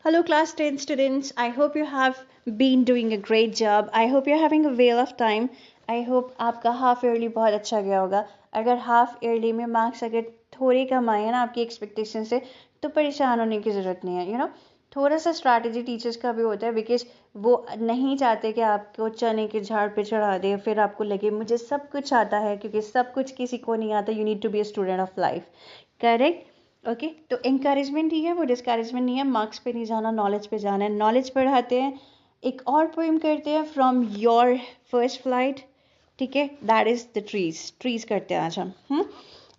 Hello, class 10 students. I hope you have been doing a great job. I hope you're having a whale of time. I hope आपका half yearly बहुत अच्छा गया होगा. अगर half yearly में marks अगर थोड़े कम आए हैं ना आपकी एक्सपेक्टेशन से, तो परेशान होने की ज़रूरत नहीं है. थोड़ा सा स्ट्रैटेजी टीचर्स का भी होता है, बिकॉज वो नहीं चाहते कि आपको चने के झाड़ पे चढ़ा दे, फिर आपको लगे मुझे सब कुछ आता है, क्योंकि सब कुछ किसी को नहीं आता. You need to be a student of life. Correct. Okay, तो इंकरेजमेंट ही है, वो डिस्करेजमेंट नहीं है. मार्क्स पे नहीं जाना, नॉलेज पे जाना है. नॉलेज पढ़ाते हैं. एक और पोइम करते हैं फ्रॉम योर फर्स्ट फ्लाइट. ठीक है, that is the trees. Trees करते हैं आज हम.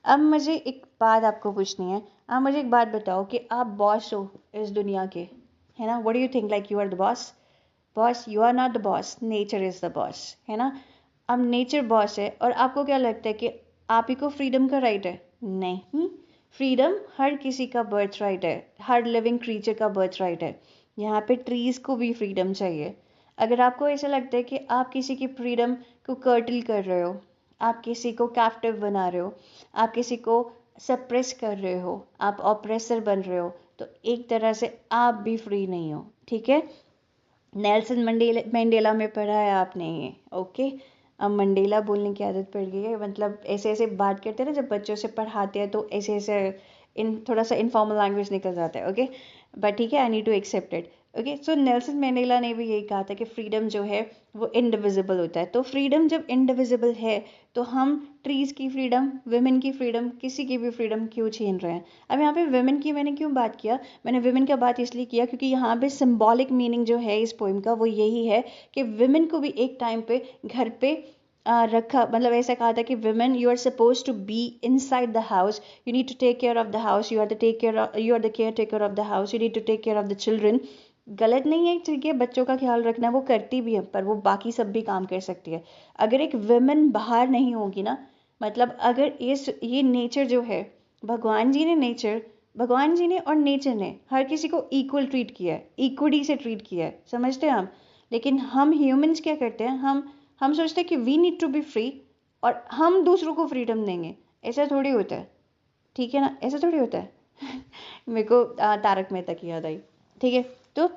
अब मुझे एक बात आपको पूछनी है. आप मुझे एक बात बताओ कि आप बॉस हो इस दुनिया के, है ना. What do you think, like you are the boss? Boss, you are not the boss, nature is the boss, है ना. अब नेचर बॉस है, और आपको क्या लगता है कि आप ही को फ्रीडम का राइट है? नहीं. फ्रीडम हर किसी का बर्थ राइट है, हर लिविंग क्रीचर का बर्थ राइट है. यहाँ पे ट्रीज को भी फ्रीडम चाहिए. अगर आपको ऐसा लगता है कि आप किसी की फ्रीडम को कर्टल कर रहे हो, आप किसी को कैप्टिव बना रहे हो, आप किसी को सप्रेस कर रहे हो, आप ऑप्रेसर बन रहे हो, तो एक तरह से आप भी फ्री नहीं हो. ठीक है. नेल्सन मंडेला में पढ़ा है आपने ये. ओके. अब मंडेला बोलने की आदत पड़ गई है, मतलब ऐसे ऐसे बात करते हैं ना, जब बच्चों से पढ़ाते हैं तो ऐसे ऐसे इन थोड़ा सा इनफॉर्मल लैंग्वेज निकल जाता है. ओके, बट ठीक है, I need to accept it. Okay, so Nelson Mandela ने भी यही कहा था कि फ्रीडम जो है वो इंडिविजिबल होता है. तो फ्रीडम जब इंडिविजिबल है, तो हम ट्रीज की फ्रीडम, वुमेन की फ्रीडम, किसी की भी फ्रीडम क्यों छीन रहे हैं? अब यहाँ पे वुमेन की मैंने क्यों बात किया? मैंने वुमेन का बात इसलिए किया क्योंकि यहाँ पे सिंबॉलिक मीनिंग जो है इस पोइम का वो यही है कि वुमेन को भी एक टाइम पे घर पे रखा, मतलब ऐसा कहा था कि women, you are suppose to be inside the house, you need to take care of the house, you are the care taker of the house, you need to take care of the children. गलत नहीं है, ठीक है, बच्चों का ख्याल रखना वो करती भी है, पर वो बाकी सब भी काम कर सकती है. अगर एक वुमेन बाहर नहीं होगी ना, मतलब अगर ये नेचर जो है, भगवान जी ने और नेचर ने हर किसी को इक्वल ट्रीट किया है, इक्विटी से ट्रीट किया है, समझते हैं हम. लेकिन हम ह्यूमंस क्या करते हैं, हम सोचते हैं कि we need to be free, और हम दूसरों को फ्रीडम देंगे. ऐसा थोड़ी होता है. ठीक है ना, ऐसा थोड़ी होता है. मेरे को तारक मेहता की याद आई. ठीक है. तो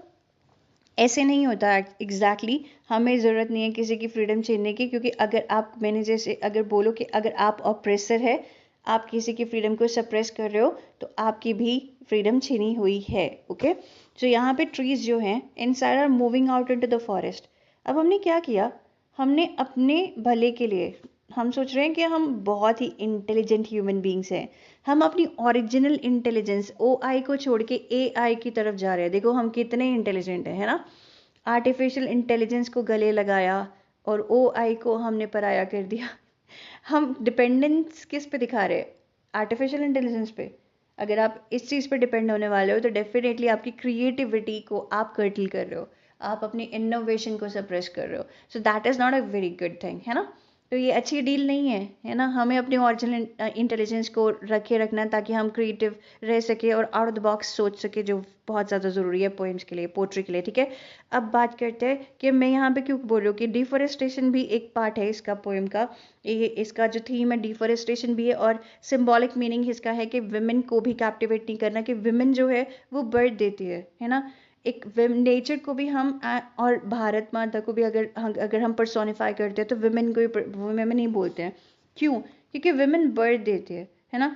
ऐसे नहीं होता एग्जैक्टली. हमें ज़रूरत नहीं है किसी की फ्रीडम छीनने की, क्योंकि अगर आप, मैंने जैसे अगर बोलो कि अगर आप ऑप्रेसर है, आप किसी की फ्रीडम को सप्रेस कर रहे हो, तो आपकी भी फ्रीडम छीनी हुई है. ओके. तो यहाँ पे ट्रीज जो हैं inside are moving out into the forest. अब हमने क्या किया, हमने अपने भले के लिए, हम सोच रहे हैं कि हम बहुत ही इंटेलिजेंट ह्यूमन बींग्स हैं. हम अपनी ओरिजिनल इंटेलिजेंस ओ आई को छोड़ के ए आई की तरफ जा रहे हैं. देखो हम कितने इंटेलिजेंट हैं, है ना. आर्टिफिशियल इंटेलिजेंस को गले लगाया और ओ आई को हमने पराया कर दिया. हम डिपेंडेंस किस पे दिखा रहे हैं? आर्टिफिशियल इंटेलिजेंस पे. अगर आप इस चीज़ पे डिपेंड होने वाले हो, तो डेफिनेटली आपकी क्रिएटिविटी को आप कर्टल कर रहे हो, आप अपनी इनोवेशन को सप्रेस कर रहे हो. So that is not a very good thing, है ना. तो ये अच्छी डील नहीं है, है ना. हमें अपनी ओरिजिनल इंटेलिजेंस को रखे रखना, ताकि हम क्रिएटिव रह सके और आउट ऑफ द बॉक्स सोच सके, जो बहुत ज़्यादा ज़रूरी है पोइम्स के लिए, पोट्री के लिए. ठीक है. अब बात करते हैं कि मैं यहाँ पे क्यों बोल रही हूँ कि डिफोरेस्टेशन भी एक पार्ट है इसका, पोइम का. ये इसका जो थीम है डिफोरेस्टेशन भी है, और सिंबॉलिक मीनिंग इसका है कि विमेन को भी कैप्टिवेट नहीं करना, कि विमेन जो है वो बर्थ देती है ना. एक नेचर को भी हम और भारत माता को भी अगर हम पर्सोनिफाई करते हैं, तो विमेन को भी विमेन ही बोलते हैं. क्यों? क्योंकि विमेन बर्थ देती है ना.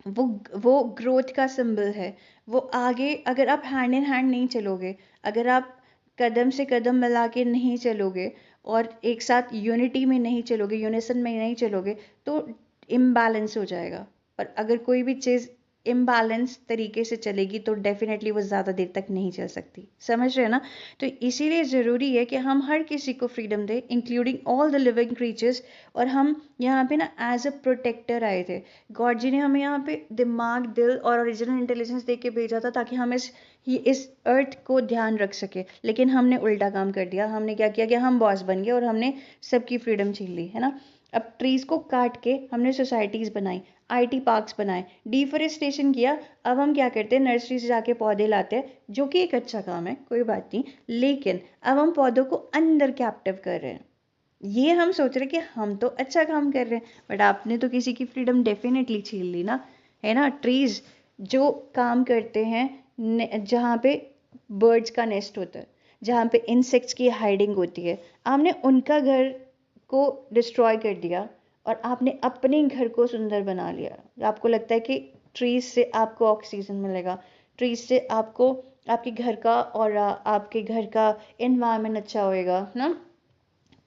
वो वो ग्रोथ का सिंबल है. वो आगे, अगर आप हैंड इन हैंड नहीं चलोगे, अगर आप कदम से कदम मिला के नहीं चलोगे, और एक साथ यूनिटी में नहीं चलोगे, यूनिसन में नहीं चलोगे, तो इम्बैलेंस हो जाएगा. और अगर कोई भी चीज़ इम्बैलेंस तरीके से चलेगी, तो डेफिनेटली वो ज़्यादा देर तक नहीं चल सकती. समझ रहे हैं ना. तो इसीलिए ज़रूरी है कि हम हर किसी को फ्रीडम दें, including all the living creatures. और हम यहाँ पे ना एज अ प्रोटेक्टर आए थे. गॉड जी ने हमें यहाँ पे दिमाग, दिल और ओरिजिनल इंटेलिजेंस दे के भेजा था, ताकि हम इस अर्थ को ध्यान रख सके. लेकिन हमने उल्टा काम कर दिया. हमने क्या किया कि हम बॉस बन गए और हमने सबकी फ्रीडम छीन ली, है ना. अब ट्रीज को काट के हमने सोसाइटीज बनाई, आईटी पार्क्स बनाए, डिफोरेस्टेशन किया. अब हम क्या करते हैं, नर्सरी से जाके पौधे लाते हैं, जो कि एक अच्छा काम है, कोई बात नहीं. लेकिन अब हम पौधों को अंदर कैप्टिव कर रहे हैं. ये हम सोच रहे कि हम तो अच्छा काम कर रहे हैं, बट आपने तो किसी की फ्रीडम डेफिनेटली छीन ली ना, है ना. ट्रीज जो काम करते हैं, जहाँ पे बर्ड्स का नेस्ट होता है, जहाँ पे इंसेक्ट्स की हाइडिंग होती है, आपने उनका घर को डिस्ट्रॉय कर दिया और आपने अपने घर को सुंदर बना लिया। आपको लगता है कि ट्रीज से आपको ऑक्सीजन मिलेगा, ट्रीज से आपको आपके घर का और आपके घर का एनवायरनमेंट अच्छा होएगा ना,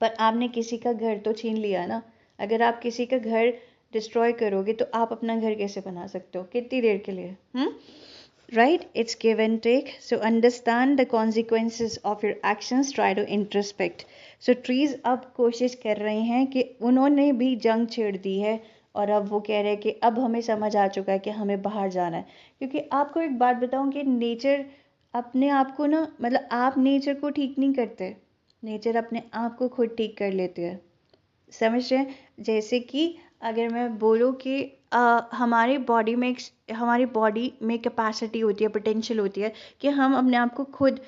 पर आपने किसी का घर तो छीन लिया ना। अगर आप किसी का घर डिस्ट्रॉय करोगे तो आप अपना घर कैसे बना सकते हो, कितनी देर के लिए? Right? It's give and take. So understand the consequences of your actions. Try to introspect. So trees अब कोशिश कर रहे हैं कि उन्होंने भी जंग छेड़ दी है और अब वो कह रहे हैं कि अब हमें समझ आ चुका है कि हमें बाहर जाना है। क्योंकि आपको एक बात बताऊं कि नेचर अपने आप को ना, मतलब आप नेचर को ठीक नहीं करते, नेचर अपने आप को खुद ठीक कर लेते हैं। समझ रहे हैं? जैसे कि अगर मैं बोलूँ कि हमारी बॉडी में कैपेसिटी होती है, पोटेंशियल होती है कि हम अपने आप को खुद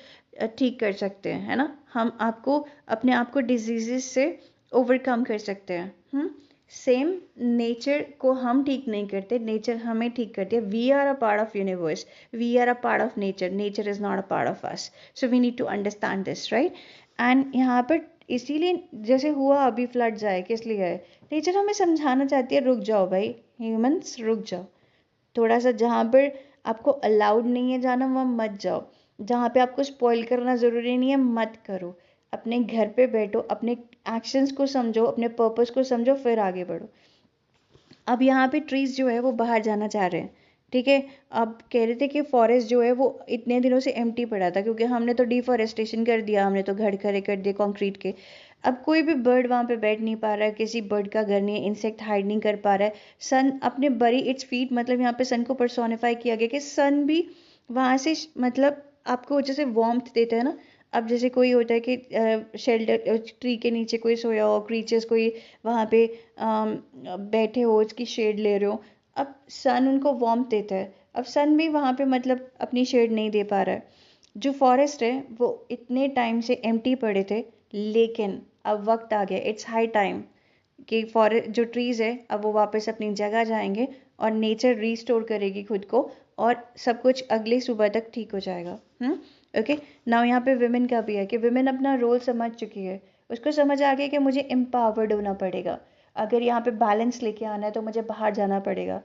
ठीक कर सकते हैं, है ना। हम अपने आप को डिजीजेस से ओवरकम कर सकते हैं। सेम नेचर को हम ठीक नहीं करते, नेचर हमें ठीक करती है। We are a part of universe, we are a part of nature, nature is not a part of us. So we need to understand this, right. And यहाँ पर इसीलिए जैसे हुआ अभी फ्लड्स आए, किस लिए आए? नेचर हमें समझाना चाहती है, रुक जाओ भाई, ह्यूमंस रुक जाओ थोड़ा सा। जहाँ पर आपको अलाउड नहीं है जाना वहाँ मत जाओ, जहाँ पे आपको स्पॉइल करना ज़रूरी नहीं है मत करो। अपने घर पे बैठो, अपने एक्शंस को समझो, अपने पर्पस को समझो, फिर आगे बढ़ो। अब यहाँ पे ट्रीज जो है वो बाहर जाना चाह रहे हैं, ठीक है। अब कह रहे थे कि फॉरेस्ट जो है वो इतने दिनों से एम्प्टी पड़ा था क्योंकि हमने तो डिफॉरेस्टेशन कर दिया, हमने तो घर खड़े कर दिए कंक्रीट के। अब कोई भी बर्ड वहाँ पे बैठ नहीं पा रहा है, किसी बर्ड का घर नहीं है, इंसेक्ट हाइड नहीं कर पा रहा है। सन अपने बरी इट्स फीट, मतलब यहाँ पे सन को पर्सोनिफाई किया गया कि सन भी वहाँ से मतलब आपको जैसे वार्मथ देता है ना। अब जैसे कोई होता है कि शेल्टर ट्री के नीचे कोई सोया हो, क्रीचर्स कोई वहाँ पे बैठे हो, उसकी शेड ले रहे हो। अब सन उनको वार्मथ देता है, अब सन भी वहाँ पे मतलब अपनी शेड नहीं दे पा रहा है। जो फॉरेस्ट है वो इतने टाइम से एम्प्टी पड़े थे, लेकिन अब वक्त आ गया, इट्स हाई टाइम कि फॉरेस्ट जो ट्रीज है अब वो वापस अपनी जगह जाएंगे और नेचर रीस्टोर करेगी खुद को और सब कुछ अगली सुबह तक ठीक हो जाएगा। ओके। नाउ यहाँ पे विमेन का भी है कि विमेन अपना रोल समझ चुकी है, उसको समझ आ गया कि मुझे एम्पावर्ड होना पड़ेगा। अगर यहाँ पे बैलेंस लेके आना है तो मुझे बाहर जाना पड़ेगा।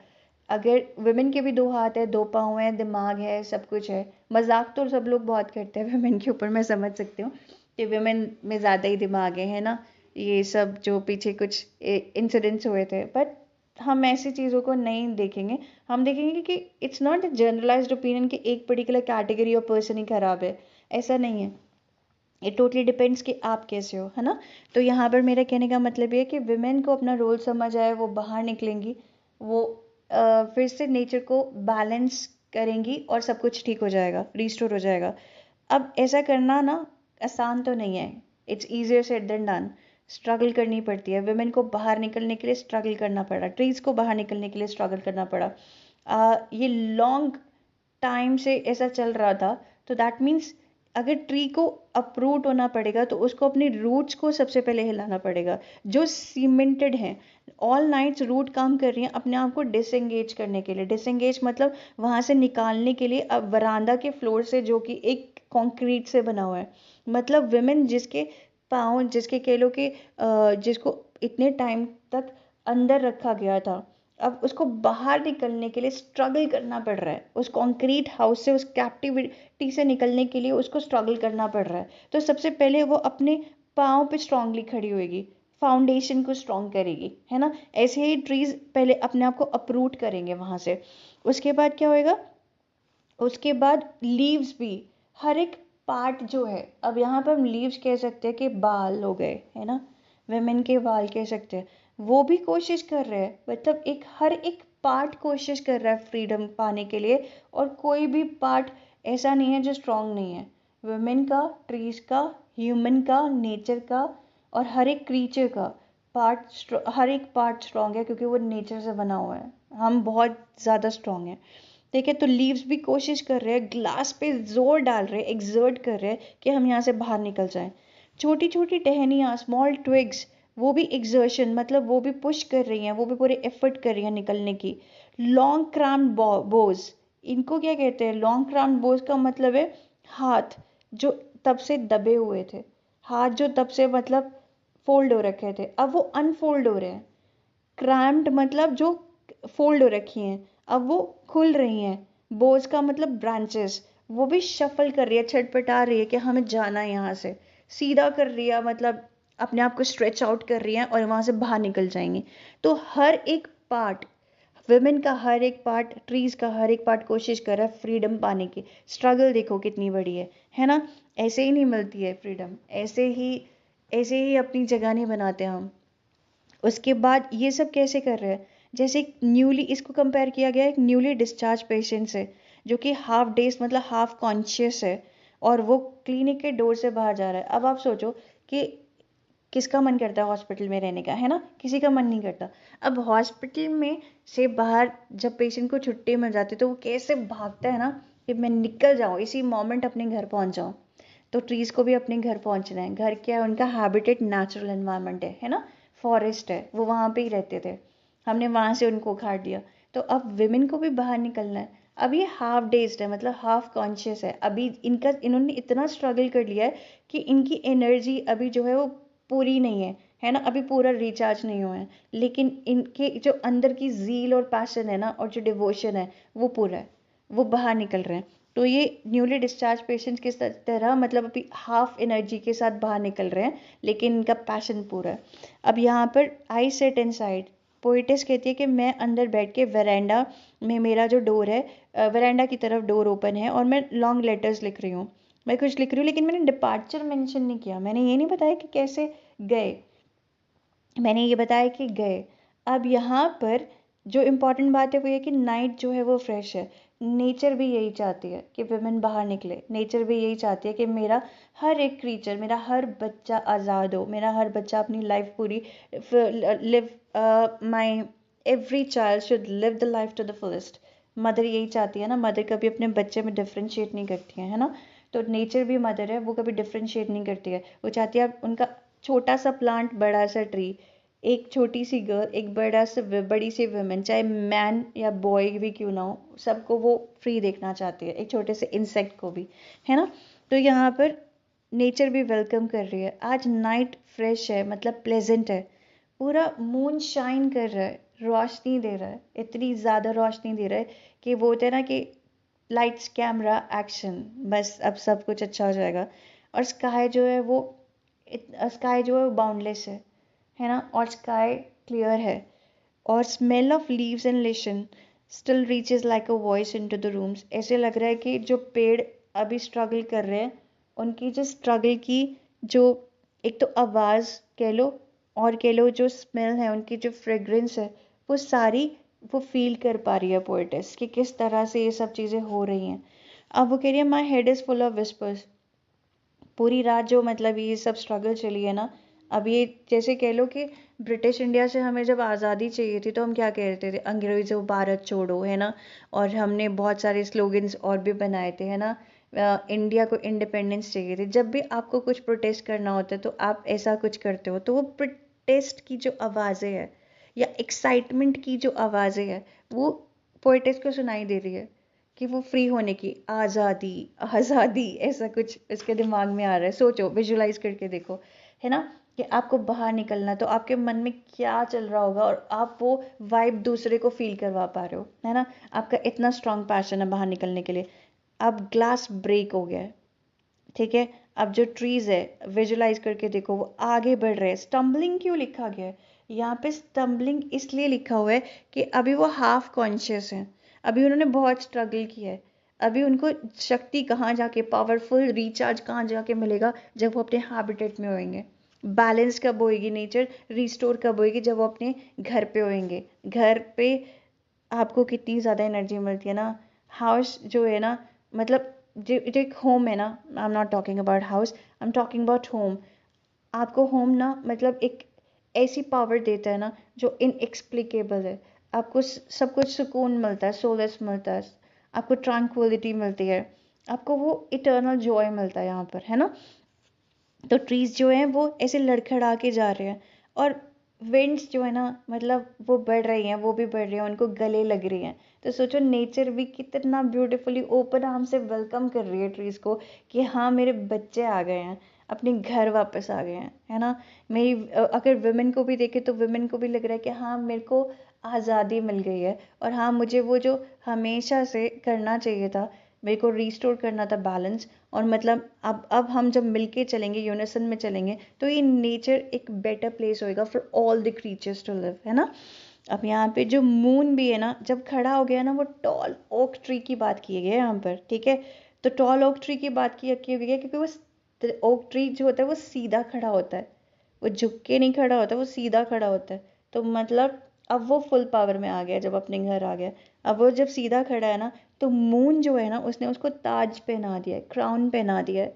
अगर विमेन के भी दो हाथ है, दो पाँव है, दिमाग है, सब कुछ है। मजाक तो सब लोग बहुत करते हैं विमेन के ऊपर, मैं समझ सकती हूँ कि विमेन में ज़्यादा ही दिमाग है ना, ये सब जो पीछे कुछ इंसिडेंट्स हुए थे। बट हम ऐसी चीज़ों को नहीं देखेंगे, हम देखेंगे कि it's not a generalised opinion कि एक पर्टिकुलर कैटेगरी ऑफ पर्सन ही खराब है, ऐसा नहीं है। इट टोटली डिपेंड्स कि आप कैसे हो, है ना। तो यहाँ पर मेरा कहने का मतलब ये है कि विमेन को अपना रोल समझ आए, वो बाहर निकलेंगी, वो फिर से नेचर को बैलेंस करेंगी और सब कुछ ठीक हो जाएगा, रिस्टोर हो जाएगा। अब ऐसा करना ना आसान तो नहीं है, it's easier said than done. Struggle करनी पड़ती है, विमेन को बाहर निकलने के लिए स्ट्रगल करना पड़ा, ट्रीज को बाहर निकलने के लिए स्ट्रगल करना पड़ा। ये लॉन्ग टाइम से ऐसा चल रहा था, तो दैट मीन्स अगर ट्री को अप्रूट होना पड़ेगा तो उसको अपने रूट्स को सबसे पहले हिलाना पड़ेगा, जो सीमेंटेड हैं। ऑल नाइट्स रूट काम कर रही हैं अपने आप को डिसएंगेज करने के लिए। डिसएंगेज मतलब वहां से निकालने के लिए। अब वरांडा के फ्लोर से, जो कि एक कंक्रीट से बना हुआ है, मतलब विमेन जिसके पाँव, जिसके कह लो कि जिसको इतने टाइम तक अंदर रखा गया था, अब उसको बाहर निकलने के लिए स्ट्रगल करना पड़ रहा है। उस कंक्रीट हाउस से, उस कैप्टिविटी से निकलने के लिए उसको स्ट्रगल करना पड़ रहा है। तो सबसे पहले वो अपने पाँव पे स्ट्रांगली खड़ी होएगी, फाउंडेशन को स्ट्रांग करेगी, है ना। ऐसे ही ट्रीज पहले अपने आप को अपरूट करेंगे वहां से। उसके बाद क्या होएगा? उसके बाद लीव्स भी, हर एक पार्ट जो है, अब यहाँ पर हम लीव्स कह सकते हैं कि बाल हो गए, है ना, वेमेन के बाल कह सकते हैं, वो भी कोशिश कर रहे हैं। मतलब एक हर एक पार्ट कोशिश कर रहा है फ्रीडम पाने के लिए, और कोई भी पार्ट ऐसा नहीं है जो स्ट्रांग नहीं है। वेमेन का, ट्रीज का, ह्यूमन का, नेचर का, और हर एक क्रीचर का पार्ट, हर एक पार्ट स्ट्रांग है क्योंकि वो नेचर से बना हुआ है। हम बहुत ज़्यादा स्ट्रांग हैं, ठीक है। तो लीव्स भी कोशिश कर रहे हैं, ग्लास पे जोर डाल रहे हैं, एक्सर्ट कर रहे हैं कि हम यहाँ से बाहर निकल जाएं। छोटी छोटी टहनियाँ, स्मॉल ट्विग्स, वो भी एक्सर्शन, मतलब वो भी पुश कर रही हैं, वो भी पूरे एफर्ट कर रही हैं निकलने की। लॉन्ग क्रैम्ड बोज, इनको क्या कहते हैं, लॉन्ग क्राउन बोस का मतलब है हाथ जो तब से दबे हुए थे, हाथ जो तब से मतलब फोल्ड हो रखे थे, अब वो अनफोल्ड हो रहे हैं। क्रैम्प्ड मतलब जो फोल्ड हो रखी हैं, अब वो खुल रही हैं। बोझ का मतलब ब्रांचेस, वो भी शफल कर रही है, छटपटा रही है कि हमें जाना है यहाँ से, सीधा कर रही है, मतलब अपने आप को स्ट्रेच आउट कर रही है और वहाँ से बाहर निकल जाएंगी। तो हर एक पार्ट, विमेन का हर एक पार्ट, ट्रीज का हर एक पार्ट कोशिश कर रहा है फ्रीडम पाने की। स्ट्रगल देखो कितनी बड़ी है ना। ऐसे ही नहीं मिलती है फ्रीडम, ऐसे ही अपनी जगह नहीं बनाते हम। उसके बाद ये सब कैसे कर रहे हैं, जैसे न्यूली, इसको कंपेयर किया गया एक न्यूली डिस्चार्ज पेशेंट से, जो कि हाफ डेज मतलब हाफ कॉन्शियस है, और वो क्लिनिक के डोर से बाहर जा रहा है। अब आप सोचो कि किसका मन करता है हॉस्पिटल में रहने का, है ना, किसी का मन नहीं करता। अब हॉस्पिटल में से बाहर जब पेशेंट को छुट्टी मिल जाती है तो वो कैसे भागता है ना कि मैं निकल जाऊं, इसी मोमेंट अपने घर पहुंच जाऊं। तो ट्रीज को भी अपने घर पहुंचना है। घर क्या है, उनका हैबिटेट नेचुरल एनवायरनमेंट है ना, फॉरेस्ट है, वो वहां पे ही रहते थे, हमने वहां से उनको उखाड़ दिया। तो अब विमेन को भी बाहर निकलना है। अब ये हाफ डेज्ड है, मतलब हाफ कॉन्शियस है। अभी इन्होंने इतना स्ट्रगल कर लिया है कि इनकी एनर्जी अभी जो है वो पूरी नहीं है ना, अभी पूरा रिचार्ज नहीं हुआ है। लेकिन इनके जो अंदर की जील और पैशन है ना, और जो डिवोशन है, वो पूरा है, वो बाहर निकल रहे हैं। तो ये न्यूली डिस्चार्ज पेशेंट्स किस तरह मतलब अभी हाफ एनर्जी के साथ बाहर निकल रहे हैं, लेकिन इनका पैशन पूरा है। अब यहाँ पर आई सेट इनसाइड, पोइटेस कहती है कि मैं अंदर बैठ के वेरांडा में, मेरा जो डोर है, वेरांडा की तरफ डोर ओपन है और मैं लॉन्ग लेटर्स लिख रही हूँ, मैं कुछ लिख रही हूँ, लेकिन मैंने डिपार्चर मेंशन नहीं किया। मैंने ये नहीं बताया कि कैसे गए, मैंने ये बताया कि गए। अब यहाँ पर जो इम्पोर्टेंट बात है वो ये कि नाइट जो है वो फ्रेश है। नेचर भी यही चाहती है कि वुमेन बाहर निकले, नेचर भी यही चाहती है कि मेरा हर एक क्रीचर, मेरा हर बच्चा आज़ाद हो, मेरा हर बच्चा अपनी लाइफ पूरी live, my every child should live the life to the fullest. Mother यही चाहती है ना, मदर कभी अपने बच्चे में डिफ्रेंशिएट नहीं करती है ना। तो नेचर भी मदर है, वो कभी डिफ्रेंशिएट नहीं करती है, वो चाहती है उनका छोटा सा प्लांट, बड़ा सा ट्री, एक छोटी सी गर्ल, एक बड़ा सा बड़ी सी वुमेन, चाहे मैन या बॉय भी क्यों ना हो, सबको वो फ्री देखना चाहती है, एक छोटे से इंसेक्ट को भी, है ना। तो यहाँ पर नेचर भी वेलकम कर रही है। आज नाइट फ्रेश है, मतलब प्लेजेंट है, पूरा मून शाइन कर रहा है, रोशनी दे रहा है, इतनी ज़्यादा रोशनी दे रहा है कि वो होता है ना कि लाइट्स कैमरा एक्शन, बस अब सब कुछ अच्छा हो जाएगा। और स्काई जो है वो, स्काई जो है वो बाउंडलेस है ना, और स्काई क्लियर है। और smell of leaves and listen still reaches like a voice into the rooms. ऐसे लग रहा है कि जो पेड़ अभी स्ट्रगल कर रहे हैं, उनकी जो स्ट्रगल की जो, एक तो आवाज़ कह लो, और कह लो जो स्मेल है, उनकी जो फ्रेग्रेंस है, वो सारी वो फील कर पा रही है पोएटेस कि किस तरह से ये सब चीज़ें हो रही हैं। अब वो कह रही है my head is full of whispers. पूरी रात जो मतलब ये सब स्ट्रगल चली है ना, अब ये जैसे कह लो कि ब्रिटिश इंडिया से हमें जब आज़ादी चाहिए थी तो हम क्या कहते थे, अंग्रेज़ों भारत छोड़ो, है ना। और हमने बहुत सारे स्लोगन्स और भी बनाए थे, है ना। इंडिया को इंडिपेंडेंस चाहिए थी। जब भी आपको कुछ प्रोटेस्ट करना होता है तो आप ऐसा कुछ करते हो, तो वो प्रोटेस्ट की जो आवाज़ें हैं या एक्साइटमेंट की जो आवाज़ें हैं, वो पोएटेस को सुनाई दे रही है कि वो फ्री होने की, आज़ादी, आज़ादी, ऐसा कुछ इसके दिमाग में आ रहा है। सोचो, विजुलाइज करके देखो, है ना, कि आपको बाहर निकलना, तो आपके मन में क्या चल रहा होगा, और आप वो वाइब दूसरे को फील करवा पा रहे हो, है ना। आपका इतना स्ट्रांग पैशन है बाहर निकलने के लिए। अब ग्लास ब्रेक हो गया है, ठीक है। अब जो ट्रीज है, विजुलाइज करके देखो, वो आगे बढ़ रहे हैं। स्टम्बलिंग क्यों लिखा गया है यहाँ पे, स्टम्बलिंग इसलिए लिखा हुआ है कि अभी वो हाफ कॉन्शियस हैं, अभी उन्होंने बहुत स्ट्रगल किया है। अभी उनको शक्ति कहाँ जाके, पावरफुल रिचार्ज कहाँ जाके मिलेगा, जब वो अपने हैबिटेट में होंगे। बैलेंस कब होएगी नेचर, रिस्टोर कब होएगी, जब वो अपने घर पे होंगे। घर पे आपको कितनी ज़्यादा एनर्जी मिलती है ना। हाउस जो है ना, मतलब जो एक होम है ना, I am not talking about house, I am talking about home. आपको होम ना मतलब एक ऐसी पावर देता है ना जो इनएक्सप्लिकेबल है। आपको सब कुछ सुकून मिलता है, सोलस मिलता है, आपको ट्रैंक्विलिटी मिलती है, आपको वो इटर्नल जॉय मिलता है यहाँ पर, है ना। तो ट्रीज जो हैं वो ऐसे लड़खड़ा के जा रहे हैं, और विंड्स जो है ना, मतलब वो बढ़ रही हैं, वो भी बढ़ रही हैं, उनको गले लग रही हैं। तो सोचो नेचर भी कितना ब्यूटीफुली ओपन आर्म से वेलकम कर रही है ट्रीज को, कि हाँ मेरे बच्चे आ गए हैं, अपने घर वापस आ गए हैं, है ना। अगर वुमेन को भी देखे तो वुमेन को भी लग रहा है कि हाँ मेरे को आज़ादी मिल गई है, और हाँ मुझे वो जो हमेशा से करना चाहिए था, मेरे को रिस्टोर करना था बैलेंस। और मतलब अब हम जब मिलके चलेंगे, यूनिसन में चलेंगे, तो ये नेचर एक बेटर प्लेस होएगा for all the creatures to live, है ना। अब यहाँ पे जो मून भी है ना, जब खड़ा हो गया ना, वो टॉल ओक ट्री की बात की गई है यहाँ पर, ठीक है। तो टॉल ओक ट्री की बात की गई है क्योंकि वो ओक ट्री जो होता है वो सीधा खड़ा होता है, वो झुक के नहीं खड़ा होता, वो सीधा खड़ा होता है। तो मतलब अब वो फुल पावर में आ गया जब अपने घर आ गया। अब वो जब सीधा खड़ा है ना, तो मून जो है ना, उसने उसको ताज पहना दिया है, क्राउन पहना दिया है,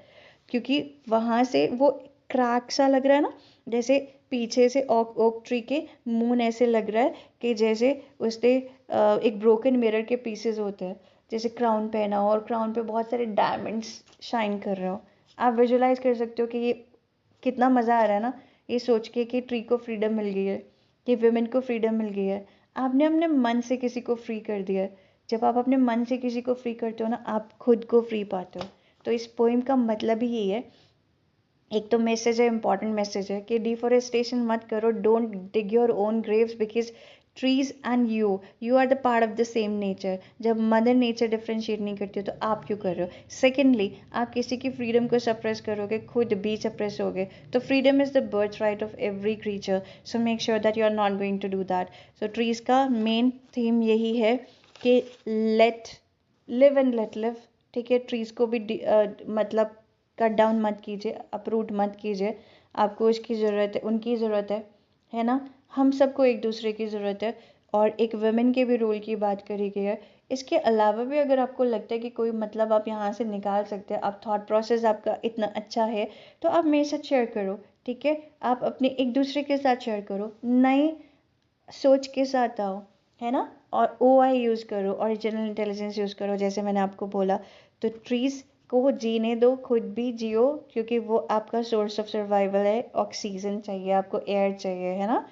क्योंकि वहां से वो क्रैक सा लग रहा है ना, जैसे पीछे से ओक ट्री के मून ऐसे लग रहा है कि जैसे उसने एक ब्रोकन मिरर के पीसेस होते हैं, जैसे क्राउन पहना हो और क्राउन पे बहुत सारे डायमंड्स शाइन कर रहे हो। आप विजुलाइज कर सकते हो कि ये कितना मज़ा आ रहा है ना, ये सोच के कि ट्री को फ्रीडम मिल गई है, कि वुमेन को फ्रीडम मिल गई है। आपने अपने मन से किसी को फ्री कर दिया है। जब आप अपने मन से किसी को फ्री करते हो ना, आप खुद को फ्री पाते हो। तो इस पोइम का मतलब ही यही है। एक तो मैसेज है, इंपॉर्टेंट मैसेज है कि डिफोरेस्टेशन मत करो, don't dig your own graves, because trees and you are the part of the same nature. जब मदर नेचर डिफ्रेंशिएट नहीं करती हो तो आप क्यों कर रहे हो। सेकेंडली, आप किसी की फ्रीडम को सप्रेस करोगे, खुद भी सप्रेस होगे। तो freedom is the birth right of every creature, so make sure that you are not going to do that. So trees का मेन थीम यही है कि let live and let live, ठीक है। ट्रीज को भी मतलब कट डाउन मत कीजिए, अप्रूट मत कीजिए। आपको उसकी ज़रूरत है, उनकी ज़रूरत है ना। हम सबको एक दूसरे की ज़रूरत है। और एक वुमेन के भी रोल की बात करी गई है। इसके अलावा भी अगर आपको लगता है कि कोई मतलब आप यहाँ से निकाल सकते हैं, आप थॉट प्रोसेस आपका इतना अच्छा है, तो आप मेरे साथ शेयर करो, ठीक है। आप अपने एक दूसरे के साथ शेयर करो, नई सोच के साथ आओ, है ना। और OI यूज़ करो, ओरिजिनल इंटेलिजेंस यूज़ करो, जैसे मैंने आपको बोला। तो ट्रीज़ को जीने दो, खुद भी जियो, क्योंकि वो आपका सोर्स ऑफ सर्वाइवल है। ऑक्सीजन चाहिए आपको, एयर चाहिए, है ना।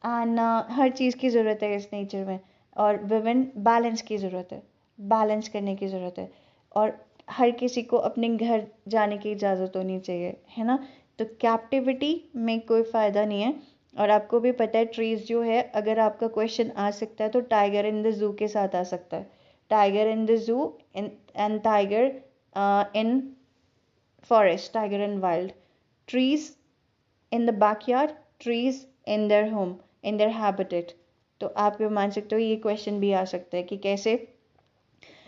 एंड हर चीज़ की ज़रूरत है इस नेचर में। और वुमेन बैलेंस की ज़रूरत है, बैलेंस करने की ज़रूरत है। और हर किसी को अपने घर जाने की इजाज़त होनी चाहिए, है ना। तो कैप्टिविटी में कोई फ़ायदा नहीं है। और आपको भी पता है ट्रीज़ जो है, अगर आपका क्वेश्चन आ सकता है तो टाइगर इन द जू के साथ आ सकता है। Tiger in the zoo and tiger in forest, tiger in wild, trees in the backyard, trees in their home, in their habitat. तो आप ये मान सकते हो, ये क्वेश्चन भी आ सकता है कि कैसे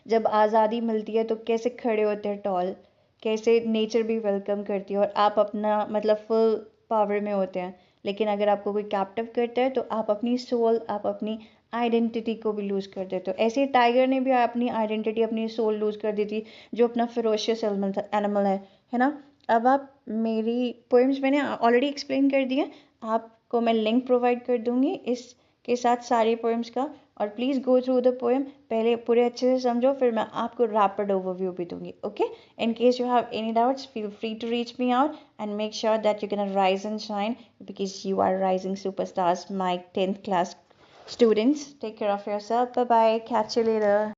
जब आज़ादी मिलती है तो कैसे खड़े होते हैं टॉल, कैसे नेचर भी वेलकम करती है और आप अपना मतलब फुल पावर में होते हैं। लेकिन अगर आपको कोई कैप्टिव करता है तो आप अपनी सोल, आप अपनी आइडेंटिटी को भी लूज़ कर देते हो। ऐसे ही टाइगर ने भी अपनी आइडेंटिटी, अपनी सोल लूज़ कर दी थी, जो अपना फिरोशियस एनिमल है ना। अब आप मेरी पोएम्स मैंने ऑलरेडी एक्सप्लेन कर दी है, आपको मैं लिंक प्रोवाइड कर दूंगी इसके साथ सारी पोएम्स का। और please go through the poem, पहले पूरे अच्छे से समझो, फिर मैं आपको रैपिड ओवरव्यू भी दूंगी, okay. In case you have any doubts, feel free to reach me out and make sure that you're gonna rise and shine, because you are rising superstars, my 10th class students. Take care of yourself. Bye bye, catch you later.